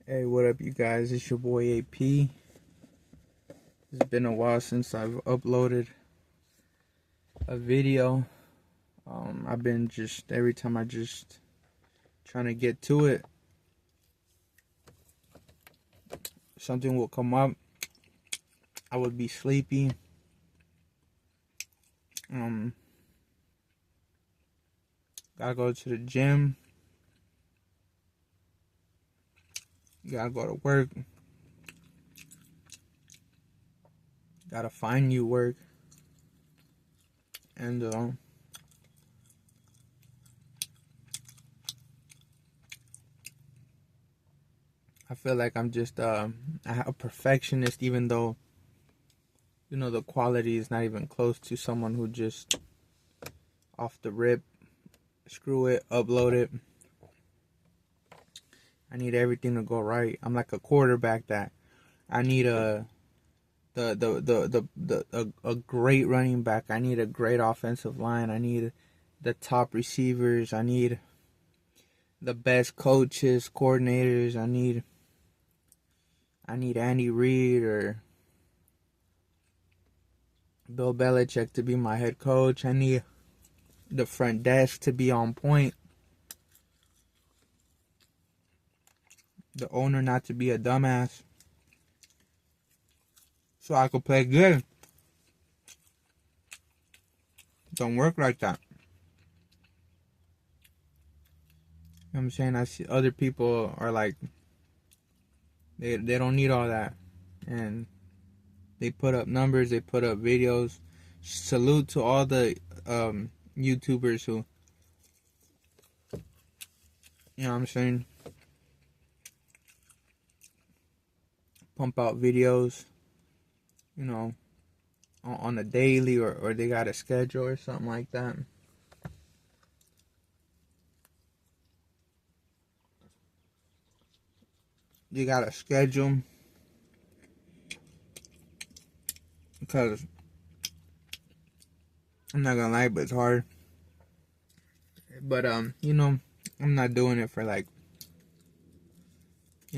Hey, what up, you guys? It's your boy AP. It's been a while since I've uploaded a video. I've been just every time I just trying to get to it, something will come up. I would be sleepy. Gotta go to the gym. Gotta go to work. Gotta find new work. And I feel like I'm just a perfectionist, even though the quality is not even close to someone who just off the rip, screw it, upload it. I need everything to go right. I'm like a quarterback that I need a great running back. I need a great offensive line. I need the top receivers. I need the best coaches, coordinators. I need Andy Reid or Bill Belichick to be my head coach. I need the front desk to be on point. The owner not to be a dumbass. So I could play good. Don't work like that. You know what I'm saying? I see other people are like, they don't need all that. And they put up numbers, they put up videos. Salute to all the YouTubers who, you know what I'm saying, pump out videos, on a daily or they got a schedule or something like that. You got a schedule because I'm not gonna lie, but it's hard. But I'm not doing it for like,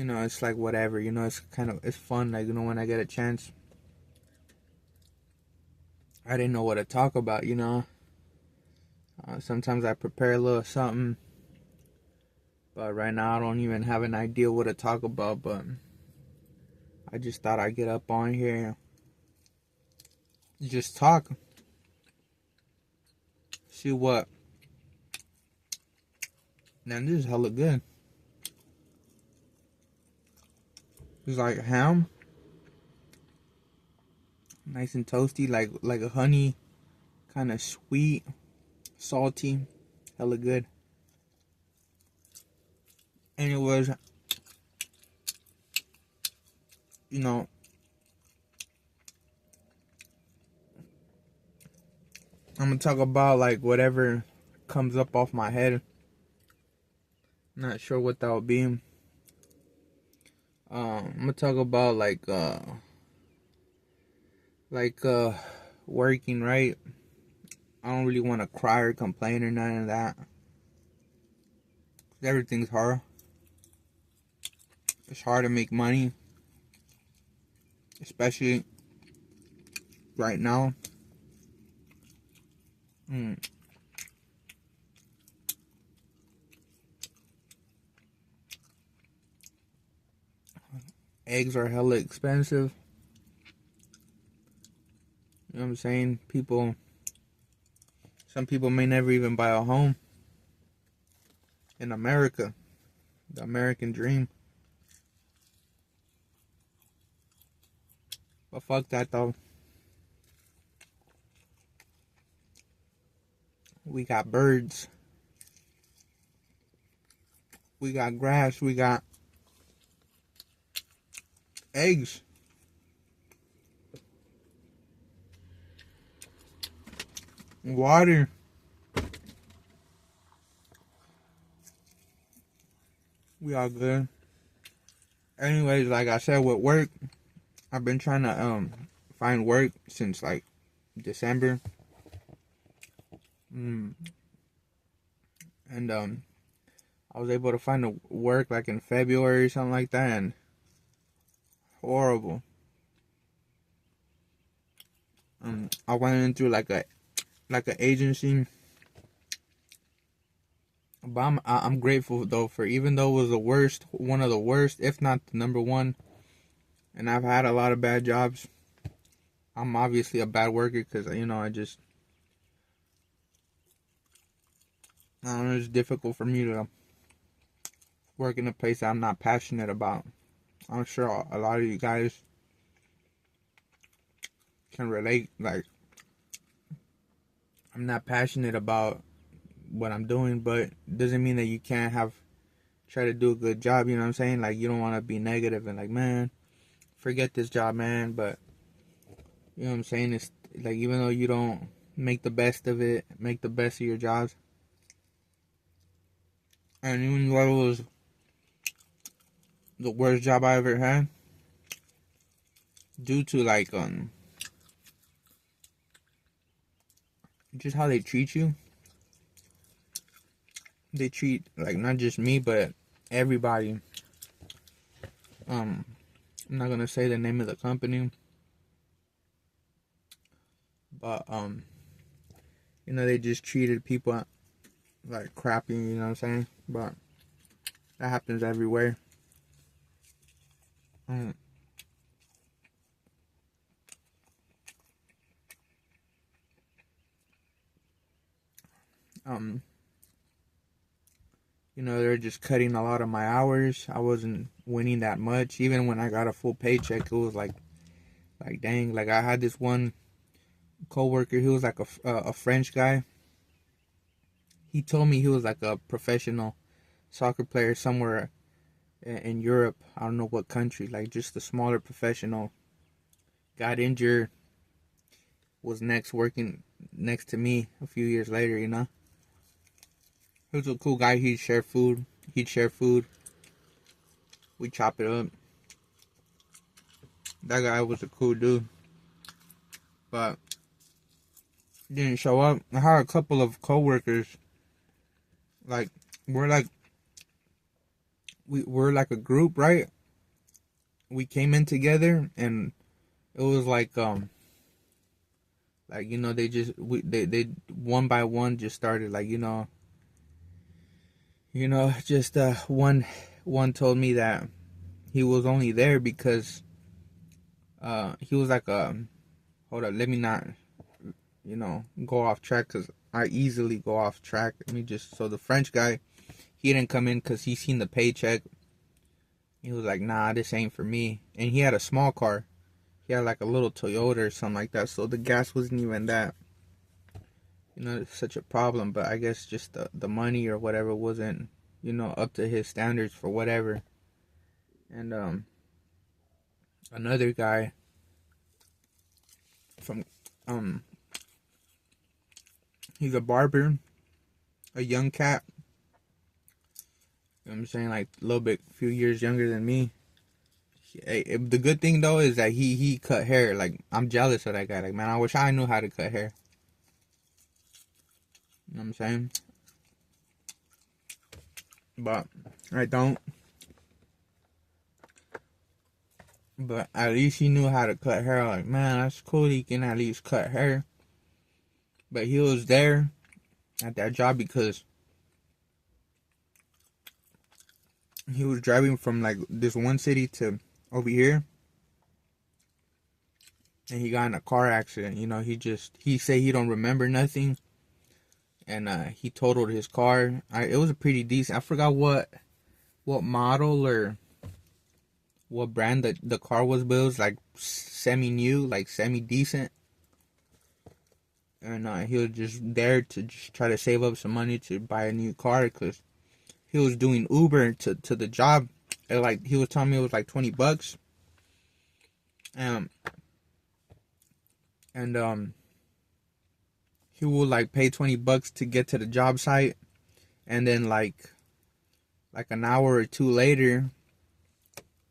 it's like whatever, it's fun, like, when I get a chance. I didn't know what to talk about, sometimes I prepare a little something, but right now I don't even have an idea what to talk about. But I just thought I'd get up on here and just talk, see what. Man, this is hella good. It's like ham, nice and toasty, like a honey, kind of sweet, salty, hella good. And it was, I'm gonna talk about like whatever comes up off my head. Not sure what that would be. I'm gonna talk about working, right? I don't really want to cry or complain or none of that. Everything's hard. It's hard to make money, especially right now. Eggs are hella expensive. You know what I'm saying? Some people may never even buy a home in America. The American dream. But fuck that though. We got birds. We got grass. We got eggs. Water. We all good. Anyways, like I said, with work, I've been trying to find work since like December. And I was able to find a work like in February or something like that, and horrible. I went in through like an agency, but I'm grateful though for, even though it was the worst, one of the worst, if not the number one, and I've had a lot of bad jobs. I'm obviously a bad worker because I don't know, it's difficult for me to work in a place that I'm not passionate about. I'm sure a lot of you guys can relate. Like, I'm not passionate about what I'm doing, but it doesn't mean that you can't try to do a good job. You know what I'm saying? Like, you don't want to be negative and like, man, forget this job, man. But you know what I'm saying? It's like, even though you don't make the best of it, make the best of your jobs. And even though it was the worst job I ever had, due to like just how they treat you. They treat like not just me but everybody. I'm not gonna say the name of the company, but they just treated people like crappy, you know what I'm saying? But that happens everywhere. Um, um they're just cutting a lot of my hours. I wasn't winning that much. Even when I got a full paycheck, it was like dang. Like, I had this one coworker. He was like a French guy. He told me he was like a professional soccer player somewhere in Europe. I don't know what country. Like, just a smaller professional. Got injured. Was working next to me a few years later. He was a cool guy. He'd share food. We chop it up. That guy was a cool dude, but he didn't show up. I had a couple of coworkers. Like, we're like we're like a group, right? We came in together, and it was like they just they one by one just started, like, just one told me that he was only there because he was like hold up, let me not go off track, because I easily go off track. So the French guy, he didn't come in because he seen the paycheck. He was like, nah, this ain't for me. And he had a small car. He had like a little Toyota or something like that, so the gas wasn't even that such a problem. But I guess just the money or whatever wasn't up to his standards for whatever. And another guy from he's a barber, a young cat. You know what I'm saying, like a little bit, few years younger than me. The good thing though is that he cut hair. Like, I'm jealous of that guy. Like, man, I wish I knew how to cut hair. You know what I'm saying? But I don't. But at least he knew how to cut hair. Like, man, that's cool. He can at least cut hair. But he was there at that job because he was driving from like this one city to over here, and he got in a car accident. He said he don't remember nothing, and he totaled his car. It was a pretty decent. I forgot what model or what brand the car was, but it was like semi new, like semi decent. And he was just there to just try to save up some money to buy a new car, because he was doing Uber to the job. And like, he was telling me it was like $20. And he would like pay $20 to get to the job site, and then like an hour or two later,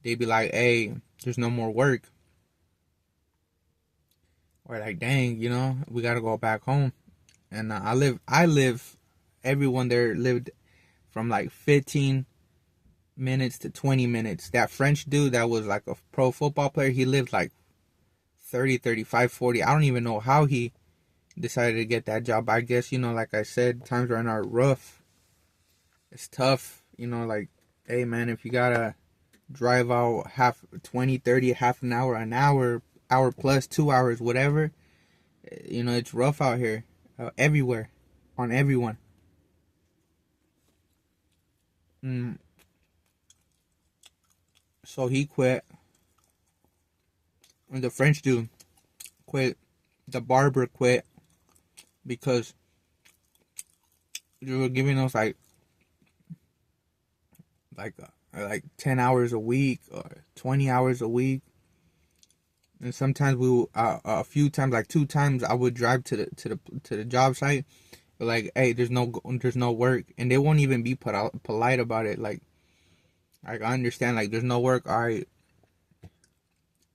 they'd be like, hey, there's no more work. Or like, dang, we gotta go back home. And I live everyone there lived from like 15 minutes to 20 minutes. That French dude that was like a pro football player, he lived like 30, 35, 40. I don't even know how he decided to get that job. I guess, like I said, times right now are rough. It's tough, like, hey man, if you gotta drive out 20, 30, half an hour plus, 2 hours, whatever, it's rough out here, everywhere, on everyone. Mm. So he quit, and the French dude quit, the barber quit, because they were giving us like 10 hours a week or 20 hours a week. And sometimes a few times, like 2 times, I would drive to the job site, but like, hey, there's no work, and they won't even be polite about it. Like I understand, like, there's no work, all right,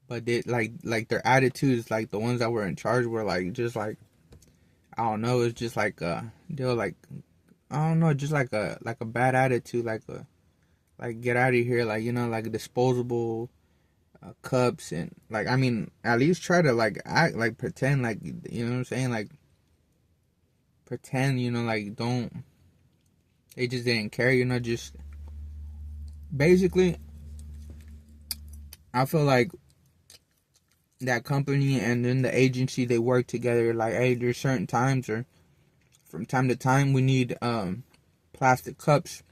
but they like their attitudes, like the ones that were in charge, were like, just like, I don't know, it's just like they were like, I don't know, just like a bad attitude, like get out of here, like, like disposable cups, and like, I mean, at least try to like act, like pretend, like, you know what I'm saying, like pretend, like, don't, they just didn't care, just basically. I feel like that company and then the agency, they work together, like, hey, there's certain times, or from time to time, we need plastic cups,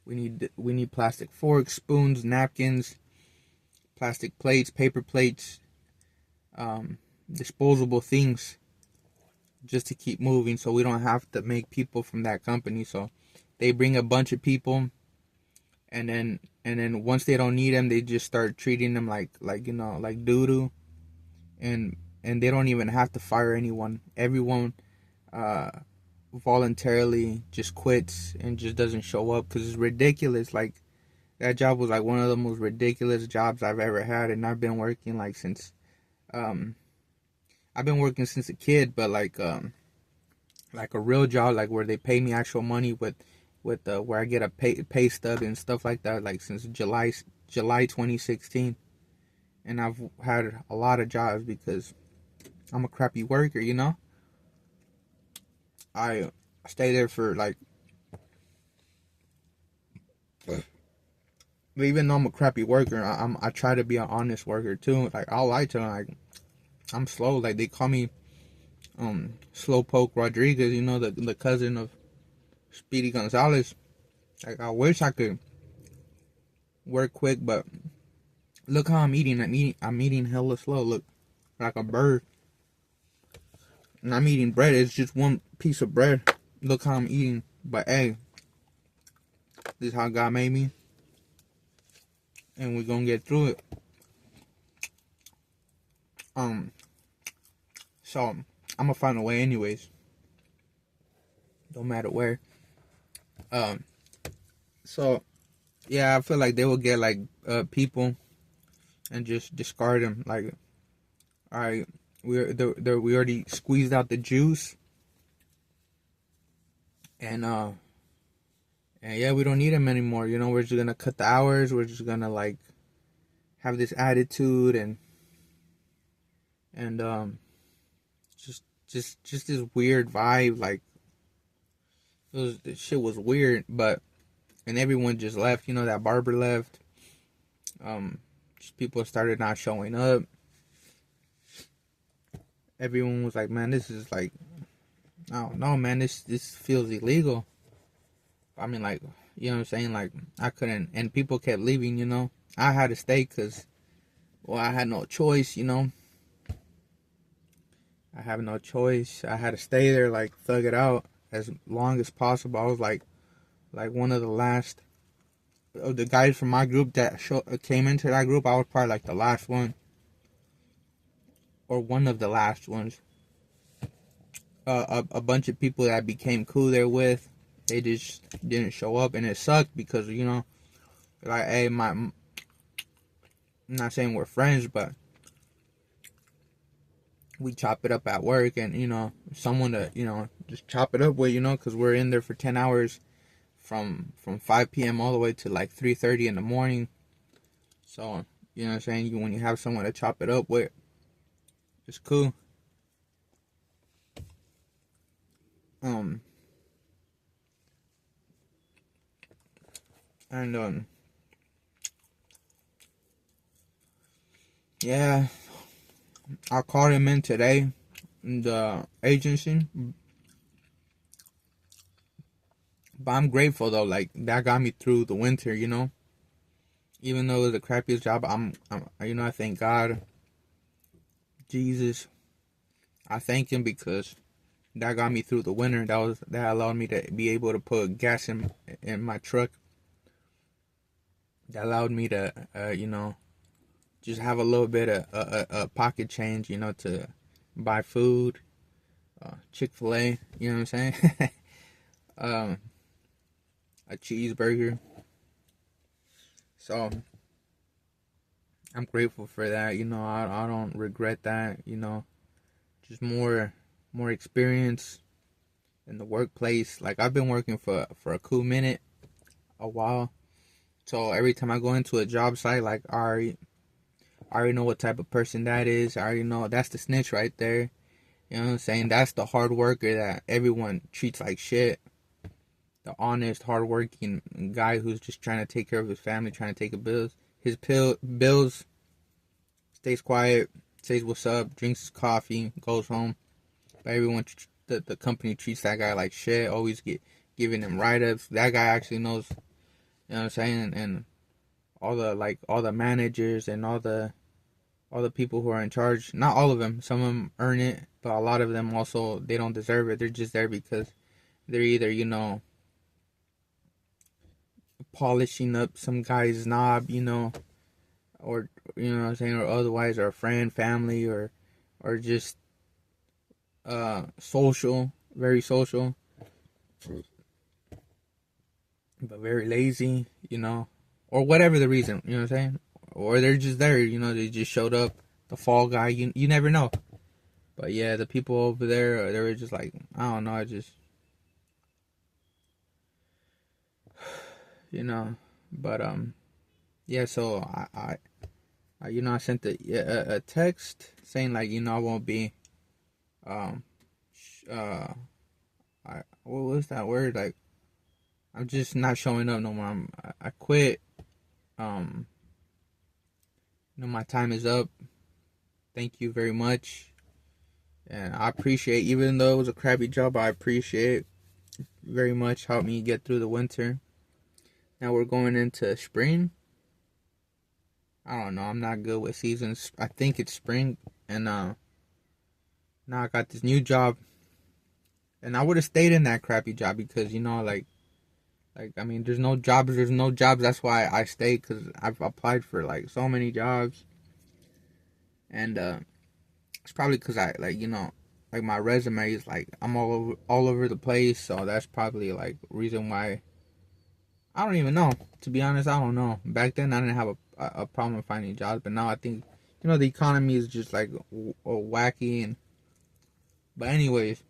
we need plastic forks, spoons, napkins, plastic plates, paper plates, disposable things, just to keep moving, so we don't have to make people from that company. So they bring a bunch of people, and then once they don't need them, they just start treating them like like doo doo, and they don't even have to fire anyone. Everyone voluntarily just quits and just doesn't show up, because it's ridiculous. Like, that job was like one of the most ridiculous jobs I've ever had, and I've been working since a kid, but like a real job, like where they pay me actual money with where I get a pay stub and stuff like that, like since July 2016. And I've had a lot of jobs because I'm a crappy worker, I stay there for like, even though I'm a crappy worker, I try to be an honest worker too. Like, I'll lie to them, like, I'm slow. Like, they call me Slowpoke Rodriguez, the cousin of Speedy Gonzalez. Like, I wish I could work quick, but look how I'm eating. I'm eating hella slow. Look, like a bird. And I'm eating bread. It's just one piece of bread. Look how I'm eating. But hey, this is how God made me, and we're gonna get through it. So I'm gonna find a way anyways. Don't matter where. So yeah, I feel like they will get like people and just discard them. Like, all right, we already squeezed out the juice, and yeah, we don't need them anymore. We're just gonna cut the hours. We're just gonna like have this attitude, and just this weird vibe. Like, the shit was weird, and everyone just left. That barber left. Just people started not showing up. Everyone was like, man, this is like, I don't know, man, this feels illegal. I mean, like, you know what I'm saying? Like, I couldn't, and people kept leaving, I had to stay because, well, I had no choice, I have no choice. I had to stay there, like, thug it out as long as possible. I was like one of the last of the guys from my group that came into that group. I was probably like the last one, or one of the last ones. A bunch of people that I became cool there with, they just didn't show up, and it sucked because, like, hey, I'm not saying we're friends, but we chop it up at work, and someone to just chop it up with, because we're in there for 10 hours from 5 p.m. all the way to like 3:30 in the morning. So, you know what I'm saying? When you have someone to chop it up with, it's cool. Um, and yeah, I called him in today, the agency. But I'm grateful though, like that got me through the winter, you know. Even though it was the crappiest job, I thank God, Jesus. I thank Him because that got me through the winter. That allowed me to be able to put gas in my truck. That allowed me to, just have a little bit of pocket change, to buy food, Chick-fil-A, you know what I'm saying? um, a cheeseburger. So I'm grateful for that. I don't regret that. Just more experience in the workplace. Like I've been working for a cool minute, a while. So every time I go into a job site, like I already know what type of person that is. I already know that's the snitch right there. You know what I'm saying? That's the hard worker that everyone treats like shit. The honest, hardworking guy who's just trying to take care of his family, trying to take bills, stays quiet, says what's up, drinks his coffee, goes home. But everyone, the company treats that guy like shit. Always giving him write-ups. That guy actually knows. You know what I'm saying? And all the managers and all the people who are in charge. Not all of them. Some of them earn it, but a lot of them also they don't deserve it. They're just there because they're either polishing up some guy's knob, or you know what I'm saying, or otherwise, or a friend, family, or just social, very social, but very lazy, or whatever the reason, you know what I'm saying, or they're just there, they just showed up, the fall guy, you never know. But yeah, the people over there, they were just like, I don't know, but yeah, so I sent a text saying like, I won't be, what was that word? Like, I'm just not showing up no more. I quit. My time is up. Thank you very much. And I appreciate, even though it was a crappy job, I appreciate very much. Helped me get through the winter. Now we're going into spring. I don't know. I'm not good with seasons. I think it's spring. And now I got this new job. And I would have stayed in that crappy job because, I mean, there's no jobs. That's why I stayed, because I've applied for, like, so many jobs. And it's probably because like my resume is, like, I'm all over the place. So that's probably, like, reason why. I don't even know. To be honest, I don't know. Back then, I didn't have a problem finding jobs. But now I think, the economy is just, like, wacky. But anyways.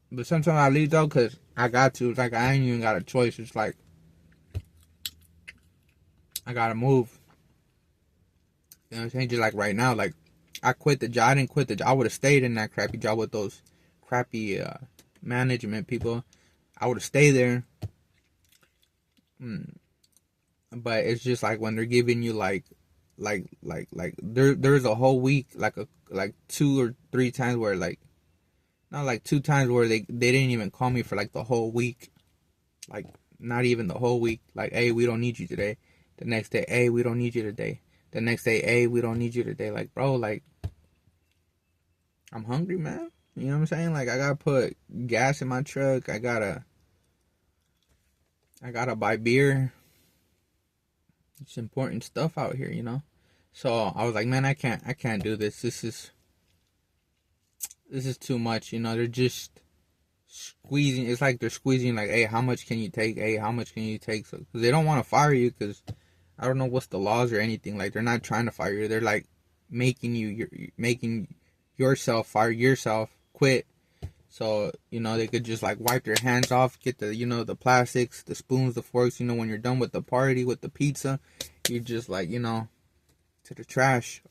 But sometimes I leave though, because I got to. It's like I ain't even got a choice. It's like I gotta move. You know what I'm saying? Just like right now, like I quit the job. I didn't quit the job. I would have stayed in that crappy job with those crappy management people. I would have stayed there. But it's just like when they're giving you like there's a whole week, like 2 or 3 times where like. Not like 2 times where they didn't even call me for like the whole week. Like not even the whole week. Like, hey, we don't need you today. The next day, hey, we don't need you today. The next day, hey, we don't need you today. Like, bro, like, I'm hungry, man. You know what I'm saying? Like, I gotta put gas in my truck. I gotta buy beer. It's important stuff out here, So I was like, man, I can't do this. This is too much, they're just squeezing. It's like they're squeezing, like, hey, how much can you take? Hey, how much can you take? So, because they don't want to fire you, because I don't know what's the laws or anything. Like, they're not trying to fire you. They're like making yourself fire yourself, quit, So, they could just like wipe their hands off, get the, the plastics, the spoons, the forks, when you're done with the party, with the pizza, you just like, to the trash,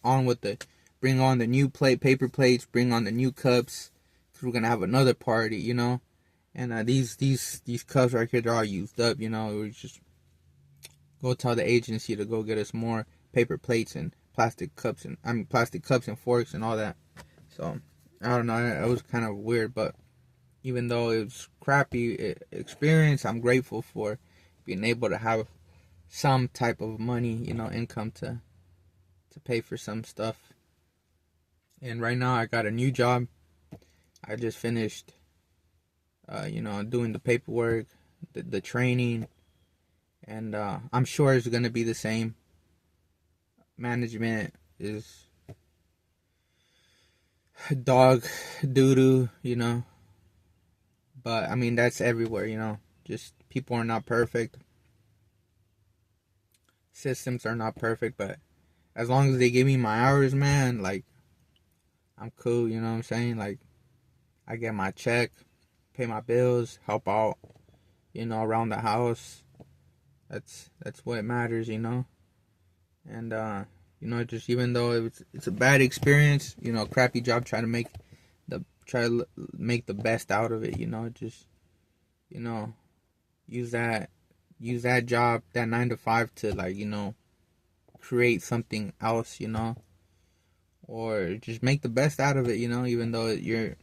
bring on the new paper plates, bring on the new cups, because we're going to have another party, and these cups right here, they're all used up, we just go tell the agency to go get us more paper plates and plastic cups and forks and all that. So, I don't know, it was kind of weird, but even though it was crappy experience, I'm grateful for being able to have some type of money, income to pay for some stuff. And right now I got a new job. I just finished, doing the paperwork, the training, and I'm sure it's going to be the same. Management is dog doo-doo, but I mean, that's everywhere, just people are not perfect. Systems are not perfect, but as long as they give me my hours, man, like, I'm cool, you know what I'm saying? Like, I get my check, pay my bills, help out, around the house. That's what matters, And, just even though it's a bad experience, crappy job, try to make the best out of it, just, use that job, that 9 to 5 to, like, create something else, or just make the best out of it, even though you're,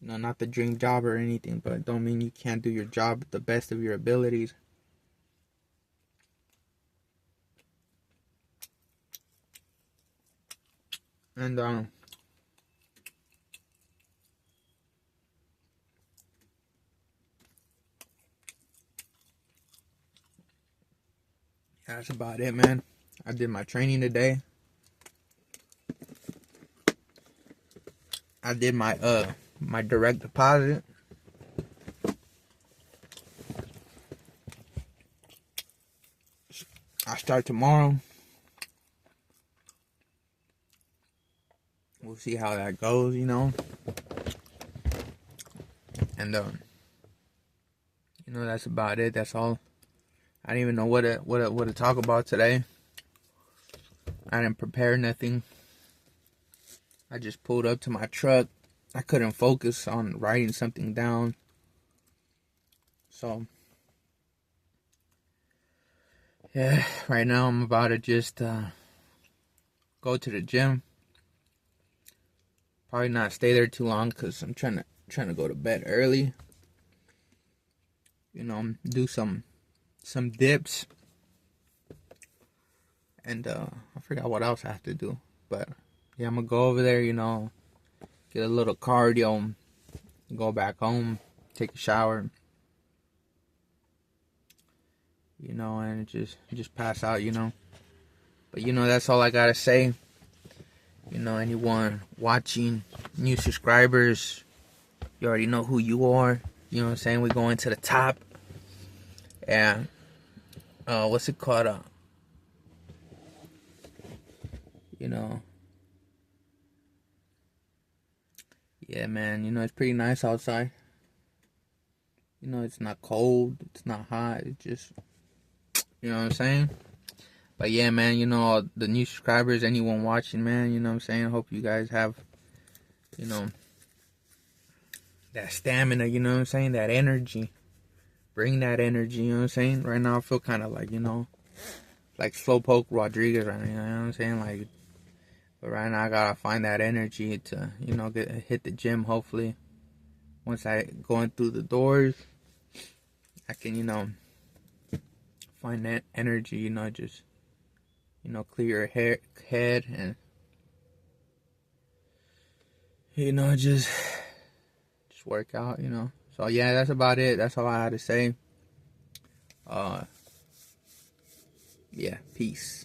not the dream job or anything, but don't mean you can't do your job at the best of your abilities. And that's about it, man. I did my training today. I did my direct deposit. I start tomorrow. We'll see how that goes, And that's about it. That's all. I didn't even know what to talk about today. I didn't prepare nothing. I just pulled up to my truck. I couldn't focus on writing something down. So, yeah, right now I'm about to just go to the gym. Probably not stay there too long because I'm trying to go to bed early. Do some dips. And I forgot what else I have to do. But yeah, I'm gonna go over there, get a little cardio, go back home, take a shower, and just pass out, But that's all I gotta say. Anyone watching, new subscribers, you already know who you are. You know what I'm saying? We're going to the top. And what's it called? Yeah, man, it's pretty nice outside. It's not cold, it's not hot, it's just, what I'm saying? But yeah, man, the new subscribers, anyone watching, man, what I'm saying? I hope you guys have, that stamina, what I'm saying? That energy. Bring that energy, what I'm saying? Right now I feel kind of like, like Slowpoke Rodriguez right now, you know what I'm saying? Like, but right now I gotta find that energy to, hit the gym, hopefully. Once I go in through the doors, I can, find that energy, just, clear your head and, just work out, So yeah, that's about it. That's all I had to say. Yeah, peace.